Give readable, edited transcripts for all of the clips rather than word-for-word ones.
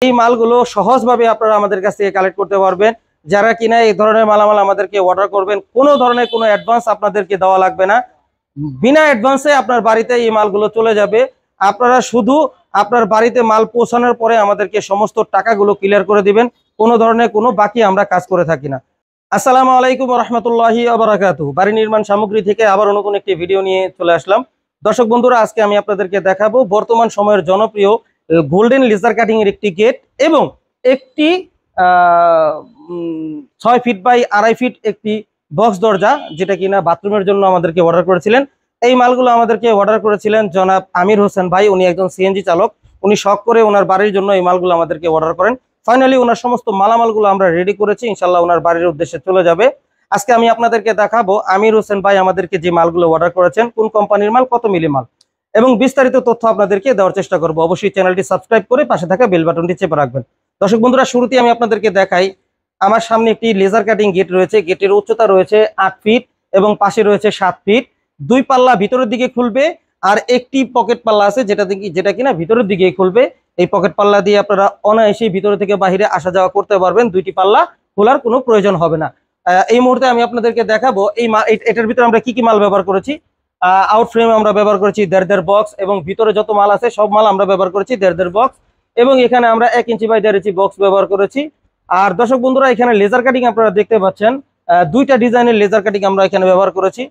এই মালগুলো সহজভাবে আপনারা আমাদের কাছ থেকে কালেক্ট করতে পারবেন। যারা কিনা এই ধরনের মালামাল আমাদেরকে অর্ডার করবেন, কোনো ধরনের কোনো অ্যাডভান্স আপনাদেরকে দেওয়া লাগবে না। বিনা অ্যাডভান্সে আপনার বাড়িতে এই মালগুলো চলে যাবে। আপনারা শুধু আপনার বাড়িতে মাল পৌঁছানোর পরে আমাদেরকে সমস্ত টাকাগুলো ক্লিয়ার করে দিবেন। কোনো ধরনের কোনো বাকি আমরা কাজ করে থাকি না। আসসালামু আলাইকুম রহমতুল্লাহি ওয়া বারাকাতুহু। বাড়ি নির্মাণ সামগ্রী থেকে আবার নতুন একটি ভিডিও নিয়ে চলে আসলাম। দর্শক বন্ধুরা, আজকে আমি আপনাদেরকে দেখাবো বর্তমান সময়ের জনপ্রিয় গোল্ডেন লেজার কাটিং এর একটি গেট এবং একটি 6 ফিট বাই 2.5 ফিট একটি বক্স দরজা, যেটা কিনা বাথরুমের জন্য আমাদেরকে অর্ডার করেছিলেন। এই মালগুলো আমাদেরকে অর্ডার করেছিলেন জনাব আমির হোসেন ভাই। উনি একজন সিএনজি চালক। উনি শখ করে ওনার বাড়ির জন্য এই মালগুলো আমাদেরকে অর্ডার করেন। ফাইনালি ওনার সমস্ত মালামালগুলো আমরা রেডি করেছি, ইনশাল্লাহ ওনার বাড়ির উদ্দেশ্যে চলে যাবে। আজকে আমি আপনাদেরকে দেখাবো আমির হোসেন ভাই আমাদেরকে যে মালগুলো অর্ডার করেছেন, কোন কোম্পানির মাল, কত মিলি মাল, এবং বিস্তারিত তথ্য আপনাদেরকে দেওয়ার চেষ্টা করবো। অবশ্যই চ্যানেলটি সাবস্ক্রাইব করে পাশে থাকা বেল বাটনটি চেপে রাখবেন। দর্শক বন্ধুরা, শুরুতেই আমি আপনাদেরকে দেখাই, আমার সামনে একটি লেজার কাটিং গেট রয়েছে। গেটের উচ্চতা রয়েছে 8 ফিট এবং পাশে রয়েছে 7 ফিট। 2 পাল্লা ভিতরের দিকে খুলবে আর একটি পকেট পাল্লা আছে যেটা কিনা ভিতরের দিকে খুলবে। এই পকেট পাল্লা দিয়ে আপনারা অনায়াসে ভিতরে থেকে বাহিরে আসা যাওয়া করতে পারবেন। 2টি পাল্লা খোলার কোনো প্রয়োজন হবে না। এই মুহূর্তে আমি আপনাদেরকে দেখাবো এটার ভিতরে আমরা কি কি মাল ব্যবহার করেছি। আউট ফ্রেম আমরা ব্যবহার করেছি 1.5 বক্স, এবং ভিতরে যত মাল আছে সব মাল আমরা ব্যবহার করেছি 1.5 বক্স, এবং এখানে আমরা 1 ইঞ্চি বাই 1.5 ইঞ্চি বক্স ব্যবহার করেছি। আর দর্শক বন্ধুরা, এখানে লেজার কাটিং আপনারা দেখতে পাচ্ছেন, 2টা ডিজাইনের লেজার কাটিং আমরা এখানে ব্যবহার করেছি।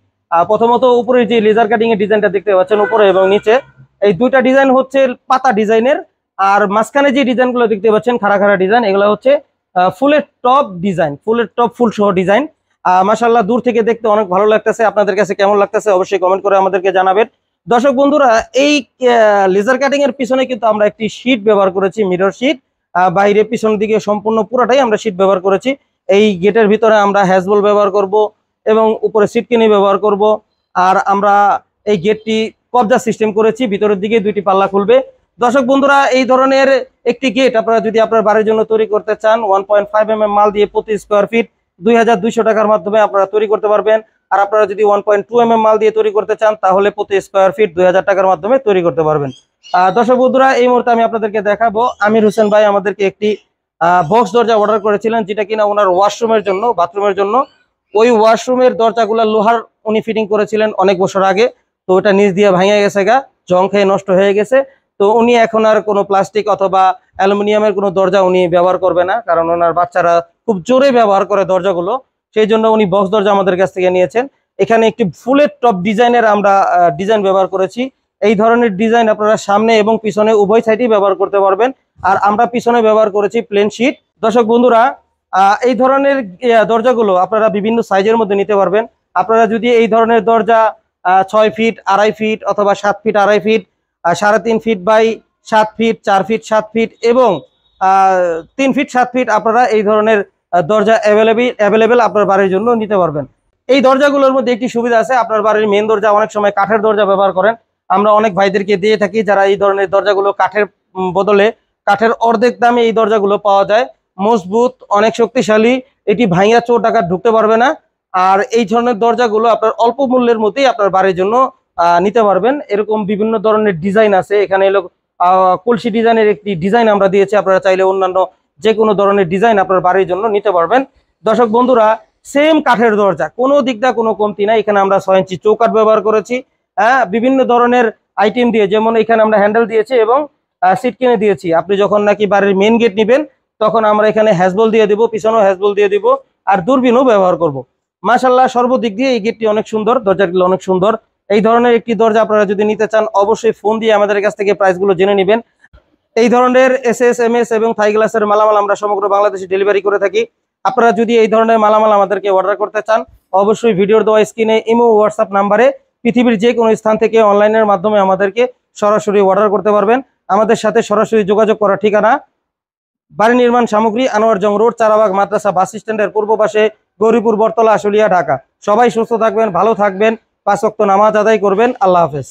প্রথমত উপরে যে লেজার কাটিং এর ডিজাইনটা দেখতে পাচ্ছেন উপরে এবং নিচে, এই 2টা ডিজাইন হচ্ছে পাতা ডিজাইনের। আর মাঝখানে যে ডিজাইনগুলো দেখতে পাচ্ছেন খাড়া খাড়া ডিজাইন, এগুলো হচ্ছে ফুলের টপ ডিজাইন, ফুলের টপ ফুল সহ ডিজাইন। মাশাআল্লাহ, দূর থেকে দেখতে অনেক ভালো লাগতেছে। আপনাদের কাছে কেমন লাগতেছে অবশ্যই কমেন্ট করে আমাদেরকে জানাবেন। দর্শক বন্ধুরা, এই লেজার কাটিং এর পিছনে কিন্তু আমরা একটি শীট ব্যবহার করেছি, মিরর শীট। বাইরে পিছন দিকে সম্পূর্ণ পুরোটাই আমরা শীট ব্যবহার করেছি। এই গেটের ভিতরে আমরা হ্যাজবল ব্যবহার করব এবং উপরে সিটকিনি ব্যবহার করব। আর আমরা এই গেটটি কবজা সিস্টেম করেছি, ভিতরের দিকে 2টি পাল্লা খুলবে। দর্শক বন্ধুরা, এই ধরনের একটি গেট আপনারা যদি আপনার বাড়ির জন্য তৈরি করতে চান, 1.5 mm মাল দিয়ে প্রতি স্কোয়ার ফিট 2200 টাকার মাধ্যমে আপনারা তৈরি করতে পারবেন। আর আপনারা যদি 1.2 mm মাল দিয়ে তৈরি করতে চান, তাহলে প্রতি স্কোয়ার ফিট 2000 টাকার মাধ্যমে তৈরি করতে পারবেন। দর্শক বন্ধুরা, এই মুহূর্তে আমি আপনাদেরকে দেখাবো আমির হোসেন ভাই আমাদেরকে একটি বক্স দরজা অর্ডার করেছিলেন, যেটা কিনা ওনার ওয়াশরুমের জন্য, বাথরুমের জন্য। ওই ওয়াশরুমের দরজাগুলো লোহার উনি ফিটিং করেছিলেন অনেক বছর আগে, তো ওটা নিচ দিয়ে ভাঙে গেছে, জং খেয়ে নষ্ট হয়ে গেছে। তো উনি এখন আর কোনো প্লাস্টিক অথবা অ্যালুমিনিয়ামের কোনো দরজা উনি ব্যবহার করবে না, কারণ ওনার বাচ্চারা খুব জোরে ব্যবহার করে দরজাগুলো। সেই জন্য উনি বক্স দরজা আমাদের কাছ থেকে নিয়েছেন। এখানে একটি ফুলের টপ ডিজাইনের আমরা ডিজাইন ব্যবহার করেছি। এই ধরনের ডিজাইন আপনারা সামনে এবং পিছনে উভয় সাইডেই ব্যবহার করতে পারবেন। আর আমরা পিছনে ব্যবহার করেছি প্লেন শীট। দর্শক বন্ধুরা, এই ধরনের দরজাগুলো আপনারা বিভিন্ন সাইজের মধ্যে নিতে পারবেন। আপনারা যদি এই ধরনের দরজা 6 ফিট 2.5 ফিট অথবা 7 feet 2.5 feet, 3.5 feet by 7 feet, 4 feet 7 feet এবং 3 ফিট 7 ফিট আপনারা এই ধরনের দরজা অ্যাভেলেবেল আপনার বাড়ির জন্য নিতে পারবেন। এই দরজাগুলোর মধ্যে একটি সুবিধা আছে, আপনার বাড়ির মেন দরজা অনেক সময় কাঠের দরজা ব্যবহার করেন। আমরা অনেক ভাইদেরকে দিয়ে থাকি যারা এই ধরনের দরজাগুলো কাঠের বদলে কাঠের অর্ধেক দামে এই দরজাগুলো পাওয়া যায়। মজবুত, অনেক শক্তিশালী, এটি ভাঙিয়া চোর ডাকাত ঢুকতে পারবে না। আর এই ধরনের দরজাগুলো আপনার অল্প মূল্যের মধ্যেই আপনার বাড়ির জন্য নিতে পারবেন। এরকম বিভিন্ন ধরনের ডিজাইন আছে। এখানে এলো কলসি ডিজাইনের একটি ডিজাইন আমরা দিয়েছি, আপনারা চাইলে অন্যান্য যে কোনো ধরনের ডিজাইন আপনার বাড়ির জন্য নিতে পারবেন। দর্শক বন্ধুরা, সেম কাঠের দরজা, কোনো দিক দিয়ে কোনো কমতি নাই। এখানে আমরা 6 ইঞ্চি চৌকাঠ ব্যবহার করেছি, বিভিন্ন ধরনের আইটেম দিয়ে, যেমন এখানে আমরা হ্যান্ডেল দিয়েছি এবং সিট কিনে দিয়েছি। আপনি যখন নাকি বাড়ির মেন গেট নেবেন, তখন আমরা এখানে হ্যাজবল দিয়ে দিব, পিছনেও হ্যাজবল দিয়ে দিব, আর দূরবীনও ব্যবহার করব। মাশাআল্লাহ, সর্বদিক দিয়ে এই গেটটি অনেক সুন্দর, দরজাগুলো অনেক সুন্দর। এই ধরনের একটি দরজা আপনারা যদি নিতে চান, অবশ্যই ফোন দিয়ে আমাদের কাছ থেকে প্রাইসগুলো জেনে নেবেন। এই ধরনের SS, MS এবং থাই গ্লাসের মালামাল আমরা সমগ্র বাংলাদেশে ডেলিভারি করে থাকি। আপনারা যদি এই ধরনের মালামাল আমাদেরকে অর্ডার করতে চান, অবশ্যই ভিডিওর দেওয়া স্ক্রিনে ইমো, হোয়াটসঅ্যাপ নাম্বারে পৃথিবীর যে কোনো স্থান থেকে অনলাইনের মাধ্যমে আমাদেরকে সরাসরি অর্ডার করতে পারবেন। আমাদের সাথে সরাসরি যোগাযোগ করার ঠিকানা বাড়ি নির্মাণ সামগ্রী, আনোয়ার জং রোড, চারাবাগ মাদ্রাসা বাস স্ট্যান্ডের পূর্ব পাশে, গৌরীপুর, বটতলা, আশুলিয়া, ঢাকা। সবাই সুস্থ থাকবেন, ভালো থাকবেন, 5 ওয়াক্ত নামাজ আদায় করবেন। আল্লাহ হাফেজ।